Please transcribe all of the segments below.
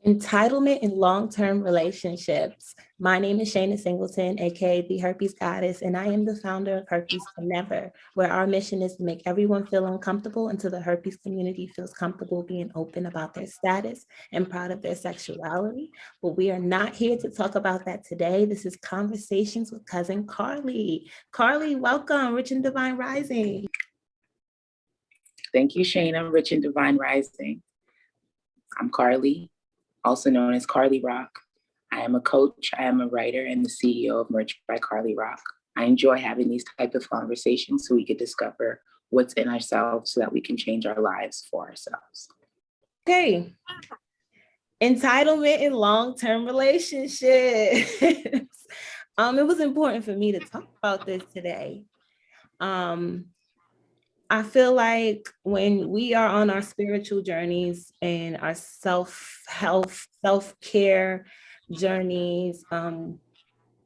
Entitlement in long-term relationships. My name is Shayna Singleton, aka the Herpes Goddess, and I am the founder of Herpes for Never, where our mission is to make everyone feel uncomfortable until the herpes community feels comfortable being open about their status and proud of their sexuality. But we are not here to talk about that today. This is Conversations with Cousin Carlie. Carlie, welcome, Rich and Divine Rising. Thank you, Shayna, Rich and Divine Rising. I'm Carlie, also known as Carlie Rock. I am a coach, I am a writer, and the CEO of Merch by Carlie Rock. I enjoy having these type of conversations so we can discover what's in ourselves so that we can change our lives for ourselves. Okay. Entitlement in long-term relationships. It was important for me to talk about this today. I feel like when we are on our spiritual journeys and our self-help, self-care journeys,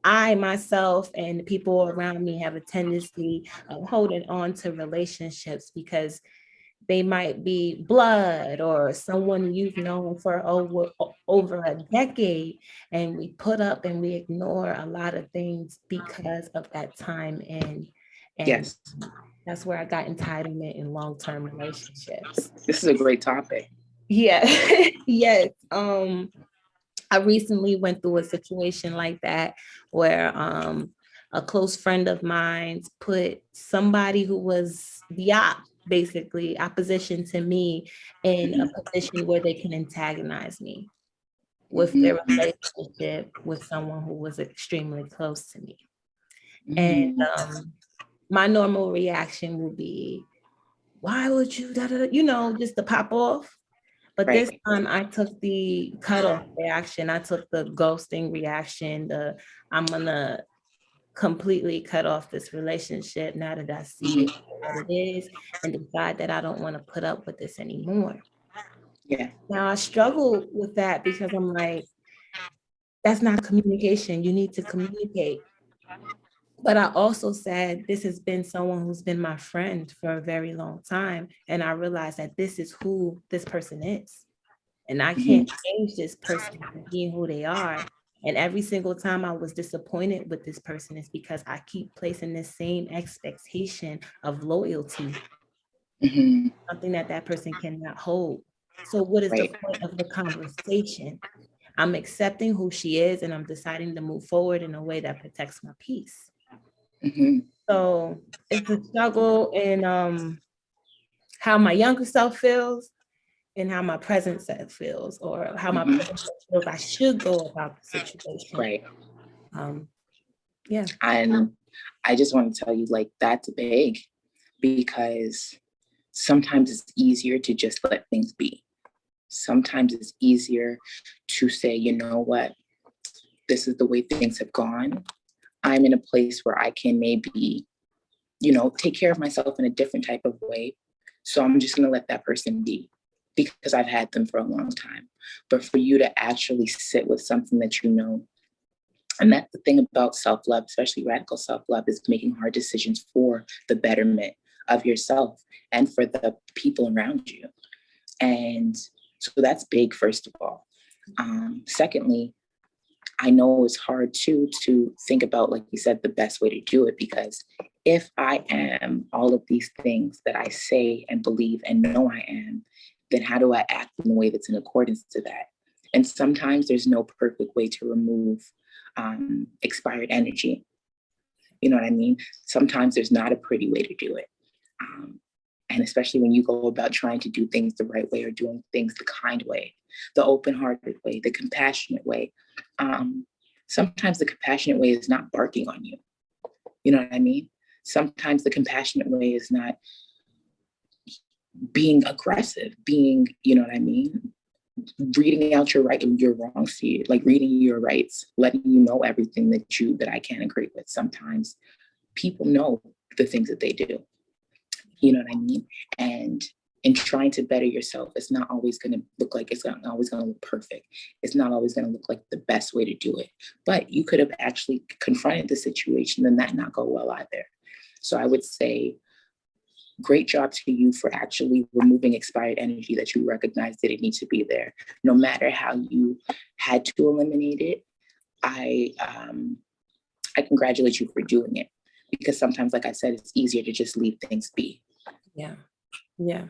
I myself and people around me have a tendency of holding on to relationships because they might be blood or someone you've known for over a decade, and we put up and we ignore a lot of things because of that time. And yes, that's where I got entitlement in long-term relationships. This is a great topic. Yeah. Yes. I recently went through a situation like that where a close friend of mine put somebody who was basically opposition to me in a position where they can antagonize me with their relationship with someone who was extremely close to me. And my normal reaction will be, why would you, just to pop off. But this time I took the cutoff reaction. I took the ghosting reaction. I'm going to completely cut off this relationship now that I see it for what it is and decide that I don't want to put up with this anymore. Yeah. Now I struggle with that because I'm like, that's not communication. You need to communicate. But I also said, this has been someone who's been my friend for a very long time. And I realized that this is who this person is. And I can't change this person from being who they are. And every single time I was disappointed with this person is because I keep placing the same expectation of loyalty, something that person cannot hold. So what is the point of the conversation? I'm accepting who she is and I'm deciding to move forward in a way that protects my peace. So it's a struggle in how my younger self feels and how my present self feels, or how my present self feels I should go about the situation. Right. Yeah. And I just want to tell you, like, that's big because sometimes it's easier to just let things be. Sometimes it's easier to say, you know what, this is the way things have gone. I'm in a place where I can maybe, take care of myself in a different type of way. So I'm just going to let that person be because I've had them for a long time. But for you to actually sit with something that you know, and that's the thing about self-love, especially radical self-love, is making hard decisions for the betterment of yourself and for the people around you. And so that's big, first of all. Secondly, I know it's hard too to think about, like you said, the best way to do it, because if I am all of these things that I say and believe and know I am, then how do I act in a way that's in accordance to that? And sometimes there's no perfect way to remove expired energy. You know what I mean? Sometimes there's not a pretty way to do it. And especially when you go about trying to do things the right way or doing things the kind way, the open-hearted way, the compassionate way. Sometimes the compassionate way is not barking on you. You know what I mean? Sometimes the compassionate way is not being aggressive, being, you know what I mean? Reading out your wrongs to you, like reading your rights, letting you know everything that I can't agree with. Sometimes people know the things that they do. You know what I mean? And in trying to better yourself, it's not always going to look like, it's not always going to look perfect. It's not always going to look like the best way to do it. But you could have actually confronted the situation and that not go well either. So I would say Great job to you for actually removing expired energy that you recognize that it needs to be there. No matter how you had to eliminate it, I congratulate you for doing it, because sometimes, like I said, it's easier to just leave things be. Yeah. Yeah.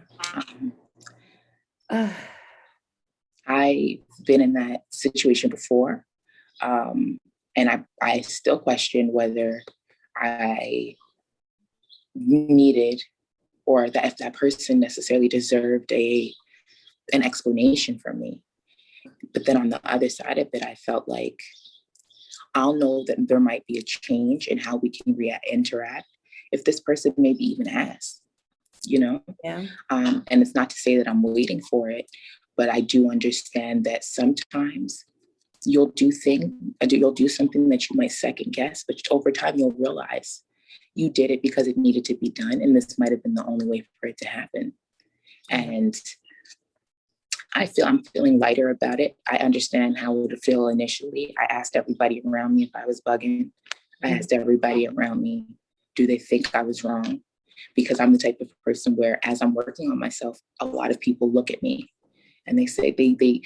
I've been in that situation before. And I still question whether I needed, or that if that person necessarily deserved an explanation from me. But then on the other side of it, I felt like I'll know that there might be a change in how we can interact if this person maybe even asks, you know? Yeah. And it's not to say that I'm waiting for it, but I do understand that sometimes you'll do something that you might second guess, but over time you'll realize you did it because it needed to be done, and this might have been the only way for it to happen. And I'm feeling lighter about it. I understand how it would feel initially. I asked everybody around me if I was bugging. I asked everybody around me, do they think I was wrong? Because I'm the type of person where, as I'm working on myself, a lot of people look at me and they say they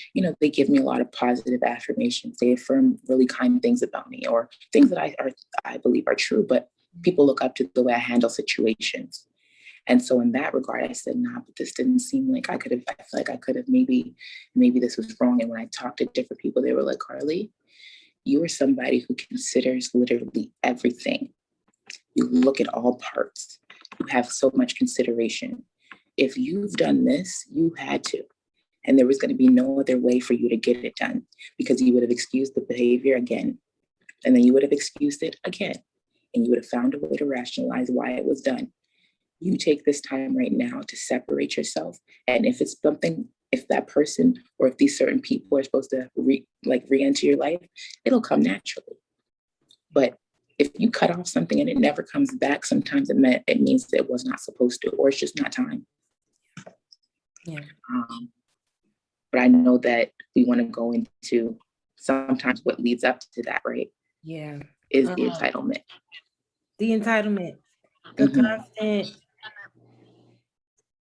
give me a lot of positive affirmations. They affirm really kind things about me, or things that I believe are true, but people look up to the way I handle situations. And so in that regard, I said, nah, but this didn't seem like I feel like I could have, maybe this was wrong. And when I talked to different people, they were like, Carlie, you are somebody who considers literally everything. You look at all parts. You have so much consideration. If you've done this, you had to. And there was going to be no other way for you to get it done, because you would have excused the behavior again. And then you would have excused it again. And you would have found a way to rationalize why it was done. You take this time right now to separate yourself. And if that person, or if these certain people are supposed to re-enter your life, it'll come naturally. But if you cut off something and it never comes back, sometimes it means that it was not supposed to, or it's just not time. Yeah. But I know that we want to go into sometimes what leads up to that, right? Yeah. Is the entitlement. The entitlement. The constant,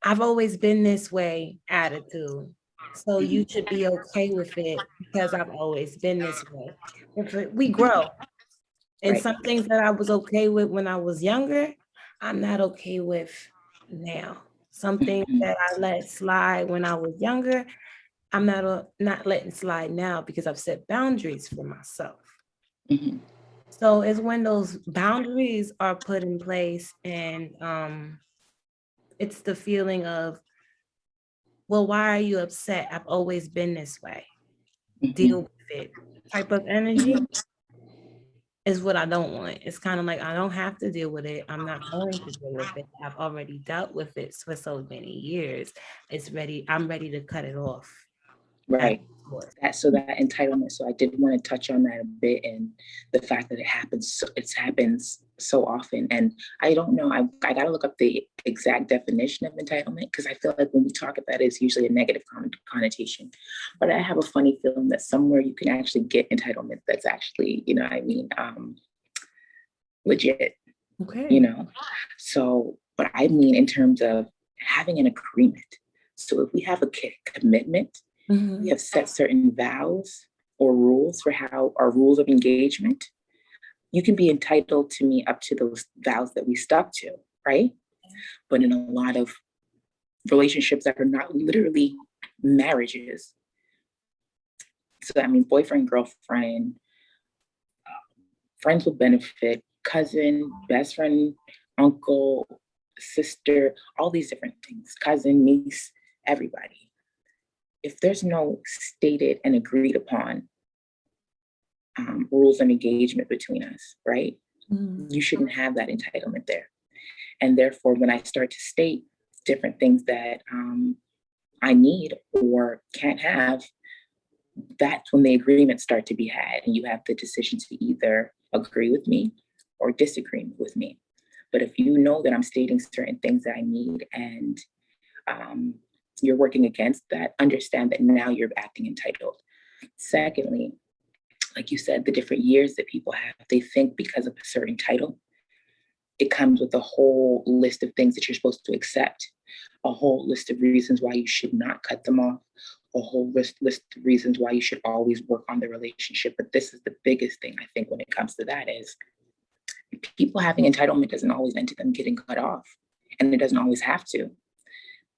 I've always been this way attitude. So you should be okay with it because I've always been this way. We grow. And some things that I was okay with when I was younger, I'm not okay with now. Some things that I let slide when I was younger, I'm not letting slide now, because I've set boundaries for myself. So it's when those boundaries are put in place, and it's the feeling of, well, why are you upset? I've always been this way. Deal with it type of energy is what I don't want. It's kind of like, I don't have to deal with it. I'm not going to deal with it. I've already dealt with it for so many years. I'm ready to cut it off. Right. That entitlement. So I did want to touch on that a bit, and the fact that it happens so often. And I don't know, I got to look up the exact definition of entitlement, because I feel like when we talk about it, it's usually a negative connotation. But I have a funny feeling that somewhere you can actually get entitlement that's actually, legit. Okay. So, but I mean in terms of having an agreement. So if we have a commitment, we have set certain vows or rules for our rules of engagement. You can be entitled to me up to those vows that we stuck to, right? But in a lot of relationships that are not literally marriages, so I mean, boyfriend, girlfriend, friends with benefit, cousin, best friend, uncle, sister, all these different things, cousin, niece, everybody. If there's no stated and agreed upon rules of engagement between us, right? You shouldn't have that entitlement there. And therefore, when I start to state different things that I need or can't have, that's when the agreements start to be had, and you have the decision to either agree with me or disagree with me. But if you know that I'm stating certain things that I need, and you're working against that, understand that now you're acting entitled. Secondly, like you said, the different years that people have, they think because of a certain title, it comes with a whole list of things that you're supposed to accept, a whole list of reasons why you should not cut them off, a whole list of reasons why you should always work on the relationship. But this is the biggest thing, I think, when it comes to that is people having entitlement doesn't always end to them getting cut off, and it doesn't always have to.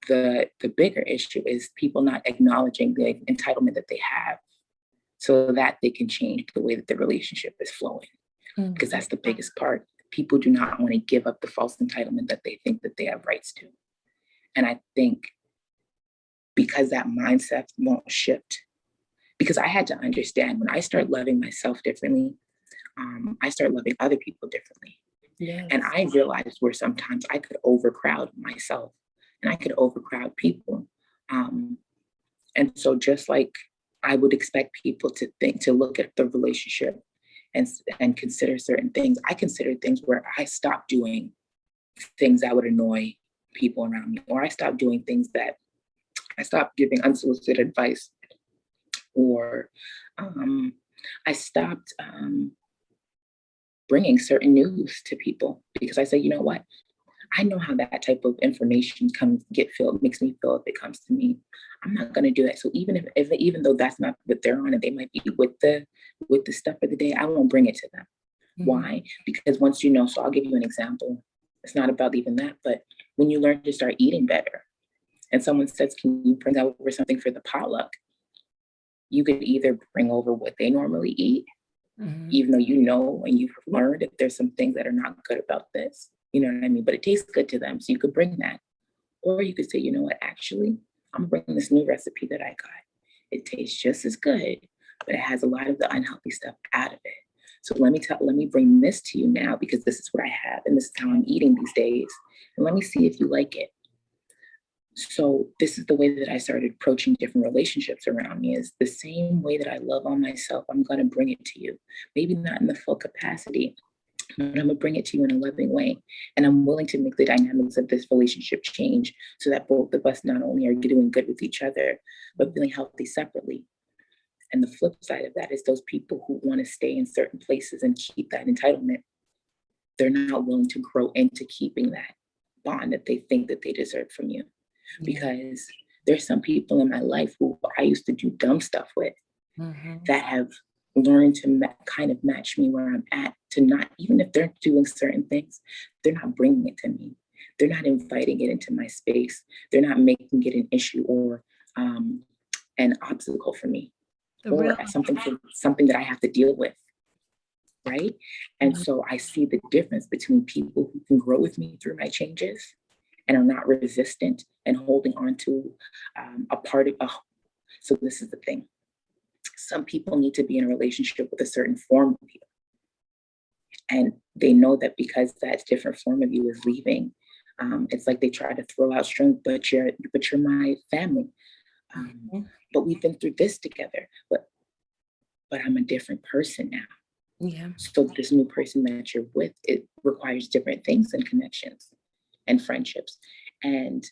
The bigger issue is people not acknowledging the entitlement that they have so that they can change the way that the relationship is flowing. Because that's the biggest part. People do not want to give up the false entitlement that they think that they have rights to. And I think because that mindset won't shift, because I had to understand when I start loving myself differently, I start loving other people differently. Yes. And I realized where sometimes I could overcrowd myself and I could overcrowd people. And so just like I would expect people to look at the relationship and consider certain things, I consider things where I stopped doing things that would annoy people around me, or I stopped doing things that I stopped giving unsolicited advice, or I stopped bringing certain news to people because I say, you know what? I know how that type of information makes me feel if it comes to me. I'm not going to do that. So even though that's not what they're on and they might be with the stuff for the day, I won't bring it to them. Mm-hmm. Why? Because once you know, so I'll give you an example. It's not about even that, but when you learn to start eating better and someone says, can you bring over something for the potluck? You could either bring over what they normally eat, mm-hmm. even though you know and you've learned that there's some things that are not good about this. You know what I mean? But it tastes good to them. So you could bring that. Or you could say, you know what, actually, I'm bringing this new recipe that I got. It tastes just as good, but it has a lot of the unhealthy stuff out of it. So let me bring this to you now because this is what I have and this is how I'm eating these days. And let me see if you like it. So this is the way that I started approaching different relationships around me, is the same way that I love on myself. I'm going to bring it to you. Maybe not in the full capacity, but I'm going to bring it to you in a loving way. And I'm willing to make the dynamics of this relationship change so that both of us not only are doing good with each other, but feeling healthy separately. And the flip side of that is those people who want to stay in certain places and keep that entitlement, they're not willing to grow into keeping that bond that they think that they deserve from you. Because there's some people in my life who I used to do dumb stuff with, mm-hmm. that have learned to kind of match me where I'm at, to not, even if they're doing certain things, they're not bringing it to me. They're not inviting it into my space. They're not making it an issue or an obstacle for me, or something that I have to deal with. Right. And mm-hmm. so I see the difference between people who can grow with me through my changes and are not resistant and holding on to a part of, so this is the thing. Some people need to be in a relationship with a certain form of you. And they know that because that different form of you is leaving, it's like they try to throw out strength, but you're my family. But we've been through this together, but I'm a different person now. Yeah. So this new person that you're with, it requires different things and connections and friendships. And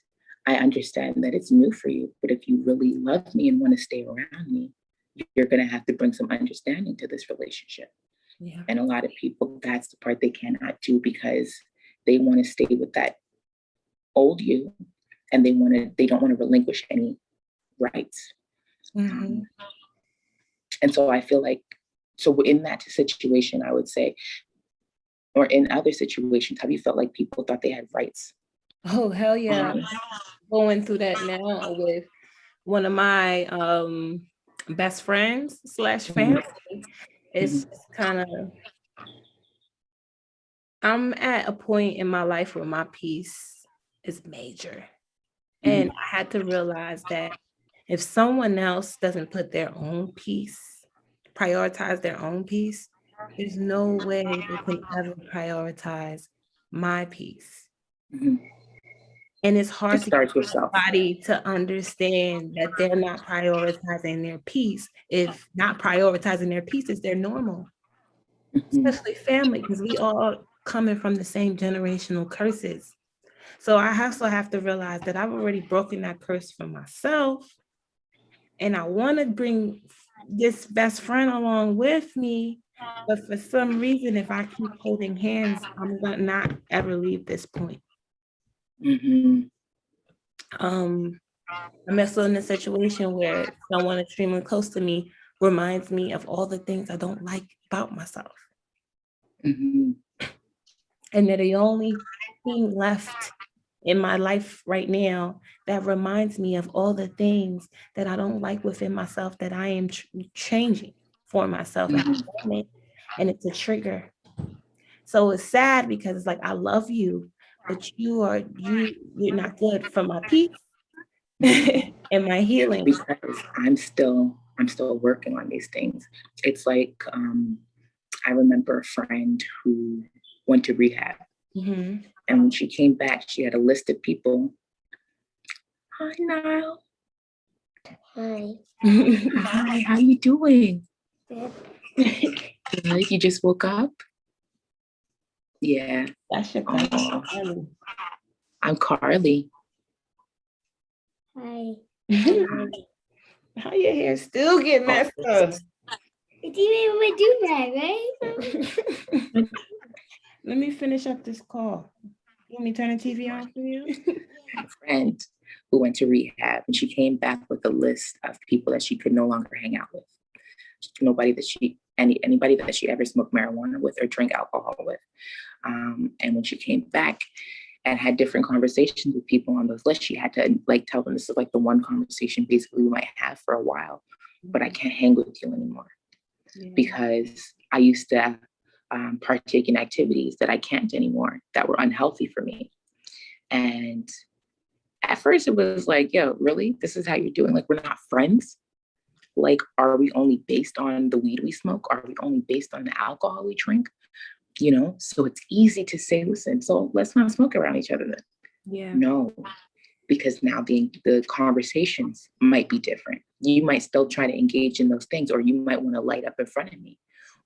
I understand that it's new for you, but if you really love me and want to stay around me, you're going to have to bring some understanding to this relationship. Yeah. And a lot of people, that's the part they cannot do because they want to stay with that old you and they don't want to relinquish any rights. Mm-hmm. And so I feel like, so in that situation, I would say, or in other situations, have you felt like people thought they had rights? Oh, hell yeah. Going through that now with one of my best friends / family. Mm-hmm. It's kind of, I'm at a point in my life where my peace is major. Mm-hmm. And I had to realize that if someone else doesn't put their own peace, prioritize their own peace, there's no way they can ever prioritize my peace. Mm-hmm. And it's hard to get somebody to understand that they're not prioritizing their peace. If not prioritizing their peace is their normal, mm-hmm. especially family, because we all coming from the same generational curses. So I also have to realize that I've already broken that curse for myself. And I want to bring this best friend along with me, But for some reason, if I keep holding hands, I'm gonna not ever leave this point. Mm-hmm. I'm also in a situation where someone extremely close to me reminds me of all the things I don't like about myself. Mm-hmm. And they're the only thing left in my life right now that reminds me of all the things that I don't like within myself that I am changing for myself at the moment. And it's a trigger. So it's sad because it's like, I love you, but you're not good for my peace and my healing. Because I'm still working on these things. It's like I remember a friend who went to rehab, Mm-hmm. and when she came back, she had a list of people. Hi, Niall. Hi. Hi, how you doing? Good. Like you just woke up? Yeah. That's your cousin. I'm Carlie. Hi. How your hair still get messed up? Did you even do that, right? Let me finish up this call. You want me to turn the TV on for you? A friend who went to rehab, and she came back with a list of people that she could no longer hang out with. Anybody that she ever smoked marijuana with or drank alcohol with. And when she came back and had different conversations with people on those lists, she had to like tell them this is like the one conversation basically we might have for a while, but I can't hang with you anymore because I used to partake in activities that I can't anymore that were unhealthy for me. And at first it was like, yo, really? This is how you're doing? Like, we're not friends? Like, are we only based on the weed we smoke? Are we only based on the alcohol we drink? You know, so it's easy to say, listen, so let's not smoke around each other then. Yeah. No, because now the conversations might be different. You might still try to engage in those things, or you might want to light up in front of me,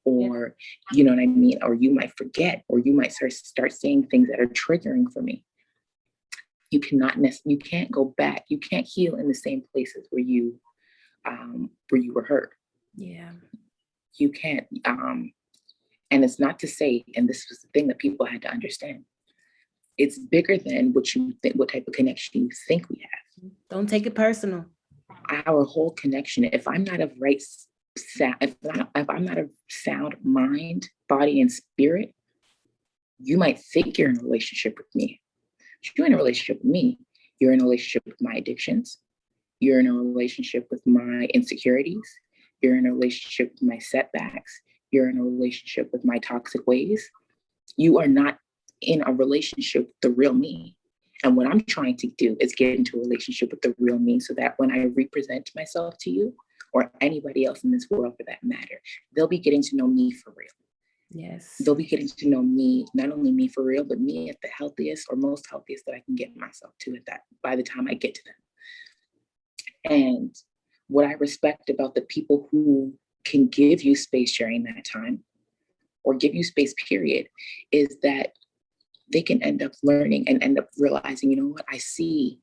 or you know what I mean? Or you might forget, or you might start saying things that are triggering for me. You can't go back. You can't heal in the same places where you were hurt. Yeah. You can't. And it's not to say, and this was the thing that people had to understand. It's bigger than what you think, what type of connection you think we have. Don't take it personal. Our whole connection. If I'm not of right sound, if I'm not of sound mind, body, and spirit, you might think you're in a relationship with me. But you're in a relationship with me. You're in a relationship with my addictions. You're in a relationship with my insecurities. You're in a relationship with my setbacks. You're in a relationship with my toxic ways. You are not in a relationship with the real me. And what I'm trying to do is get into a relationship with the real me so that when I represent myself to you or anybody else in this world for that matter, they'll be getting to know me for real. Yes. They'll be getting to know me, not only me for real, but me at the healthiest or most healthiest that I can get myself to at that by the time I get to them. And what I respect about the people who can give you space during that time or give you space, period, is that they can end up learning and end up realizing, you know what, I see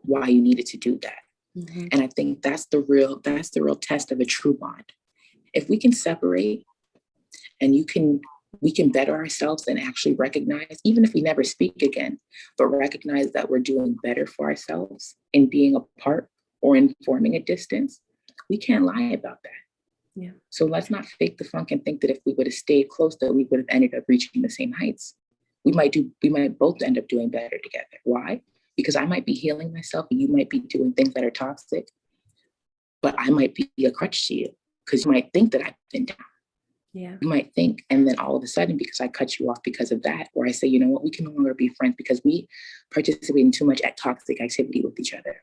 why you needed to do that. Mm-hmm. And I think that's the real test of a true bond. If we can separate and we can better ourselves and actually recognize, even if we never speak again, but recognize that we're doing better for ourselves in being apart or in forming a distance, we can't lie about that. Yeah. So let's not fake the funk and think that if we would have stayed close, that we would have ended up reaching the same heights. We might both end up doing better together. Why? Because I might be healing myself and you might be doing things that are toxic, but I might be a crutch to you because you might think that I've been down. Yeah. You might think, and then all of a sudden, because I cut you off because of that, or I say, you know what, we can no longer be friends because we participate in too much toxic activity with each other.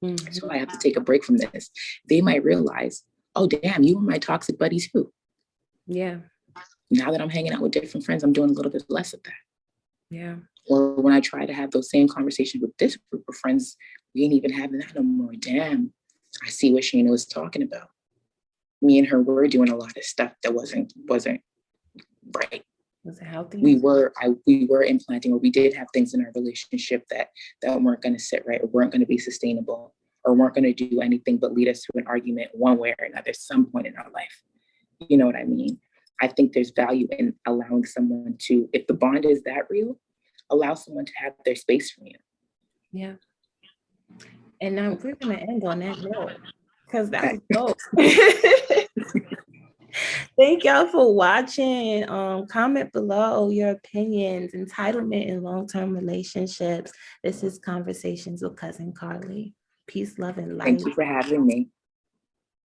Mm-hmm. So I have to take a break from this. They might realize, oh, damn, you were my toxic buddy too. Yeah. Now that I'm hanging out with different friends, I'm doing a little bit less of that. Yeah. Or when I try to have those same conversations with this group of friends, we ain't even having that no more. Damn, I see what Shayna was talking about. Me and her were doing a lot of stuff that wasn't right. Was it healthy? We were implanting, or we did have things in our relationship that weren't going to sit right, or weren't going to be sustainable, or weren't going to do anything but lead us to an argument one way or another some point in our life. You know what I mean? I think there's value in allowing someone to, if the bond is that real, allow someone to have their space from you. Yeah. And now we're gonna end on that note because that was dope. Thank y'all for watching. Comment below your opinions, entitlement in long-term relationships. This is Conversations with Cousin Carlie. Peace, love, and light. Thank you for having me.